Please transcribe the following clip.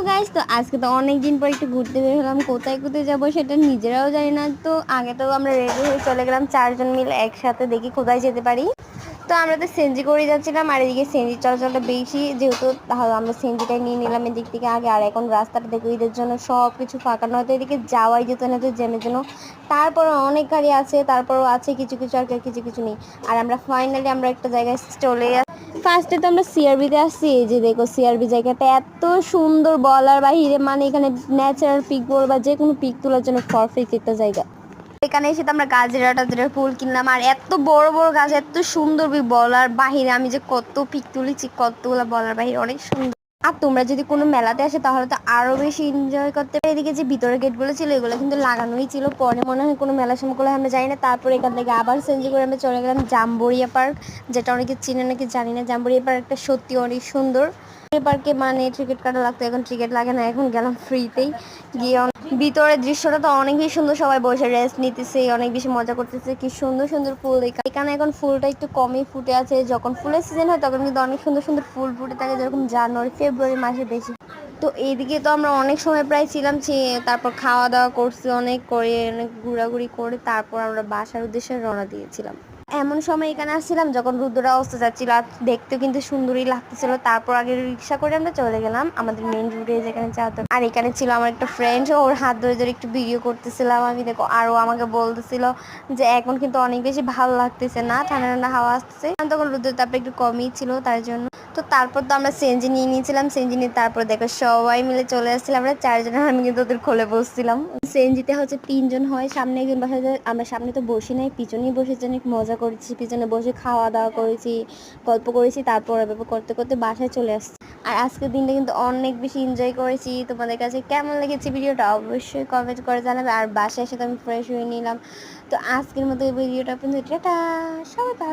Guys, তো আজকে তো অনেক দিন পর একটু ঘুরতে বের হলাম। কোথায় কোথায় যাবো সেটা নিজেরাও জানি না। তো আগে তো আমরা রেডি হয়ে চলে গেলাম চারজন মিলে একসাথে, দেখি কোথায় যেতে পারি। তো আমরা তো সেনজি করে যাচ্ছিলাম, আর এদিকে সেনজি চলাচলটা বেশি যেহেতু, তাহলে আমরা সেনজিটাই নিয়ে নিলাম এদিক থেকে আগে। আর এখন রাস্তাটা দেখো, ঈদের জন্য সব কিছু ফাঁকা, নয়তো এদিকে যাওয়াই যেত না, তো জ্যামের জন্য। তারপরও অনেক গাড়ি আছে, তারপরও আছে কিছু কিছু, আর কিছু কিছু নেই। আর আমরা ফাইনালি একটা জায়গায় চলে ফার্স্টে তো আমরা সিআরবিতে আসছি। এই যে দেখো, সিআরবি জায়গাটা এত সুন্দর বলার বাহিরে, মানে এখানে ন্যাচারাল পিক বা যে কোনো পিক তোলার জন্য পারফেক্ট একটা জায়গা। এখানে এসে তো আমরা গাজরা টাজরা ফুল কিনলাম, আর এত বড় বড় গাছ, এত সুন্দর বলার বাহিরে। আমি যে কত পিক তুলেছি, কতগুলো বলার বাহিরে, অনেক সুন্দর। আর তোমরা যদি কোনো মেলাতে আসে তাহলে তো আরো বেশি এনজয় করতে পারে। এদিকে যে ভিতরে গেটগুলো ছিল এগুলো কিন্তু লাগানোই ছিল, পরে মনে হয় কোনো মেলার সময় করলে আমরা যাই না। তারপরে এখান থেকে আবার চেঞ্জ করে আমরা চলে গেলাম জাম্বুরিয়া পার্ক, যেটা অনেকে চিনে নাকি জানি না। জাম্বুরিয়া পার্কটা সত্যি অনেক সুন্দর। পার্কে মানে টিকিট কাটা লাগতো, এখন টিকিট লাগে না, এখন গেলাম ফ্রিতেই। গিয়ে ভিতরের দৃশ্যটা তো অনেক বেশি সুন্দর, সবাই বসে রেস্ট নিতেছে, অনেক বেশি মজা করতেছে। কি সুন্দর সুন্দর ফুল, এখানে এখন ফুলটা একটু কমই ফুটে আছে। যখন ফুলের সিজন হয় তখন কিন্তু অনেক সুন্দর সুন্দর ফুল ফুটে থাকে, যেরকম জানুয়ারি ফেব্রুয়ারি মাসে বেশি। তো এইদিকে তো আমরা অনেক সময় প্রায় ছিলাম, তারপর খাওয়া দাওয়া করছি, অনেক করে অনেক ঘোরাঘুরি করে তারপর আমরা বাসার উদ্দেশ্যে রওনা দিয়েছিলাম। এমন সময় এখানে আসছিলাম যখন রুদ্ররা অস্ত যাচ্ছিল, আর দেখতেও কিন্তু সুন্দরই লাগতেছিল। তারপর আগে রিক্সা করে আমরা চলে গেলাম আমাদের মেইন রুটে, যেখানে যাওয়া। আর এখানে ছিল আমার একটা ফ্রেন্ড, ওর হাত ধরে ধরে একটু ভিডিও করতেছিলাম আমি। দেখো, আরও আমাকে বলতেছিল যে এখন কিন্তু অনেক বেশি ভালো লাগতেছে না, ঠান্ডা ঠান্ডা হাওয়া আসতেছে। তখন রুদ্রের তারপরে একটু কমই ছিল তার জন্য। তো তারপর তো আমরা সেনজি নিয়ে নিয়েছিলাম, সেনজি নিয়ে তারপর দেখো সবাই মিলে চলে আসছিলাম আমরা চারজন। আমি কিন্তু ওদের কোলে বসছিলাম। সেনজিতে হচ্ছে তিনজন হয়, সামনে একজন বসা যায়। আমরা সামনে তো বসি নাই, পিছনেই বসেছি, অনেক মজা করেছি, পিছনে বসে খাওয়া দাওয়া করেছি, গল্প করেছি। তারপর এভাবে করতে করতে বাসায় চলে আসছি। আর আজকের দিনটা কিন্তু অনেক বেশি এনজয় করেছি। তোমাদের কাছে কেমন লেগেছে ভিডিওটা অবশ্যই কমেন্ট করে জানাবে। আর বাসায় এসে তো আমি ফ্রেশ হয়ে নিলাম। তো আজকের মতো এই ভিডিওটা পর্যন্ত, টাটা, সবাই ভালো।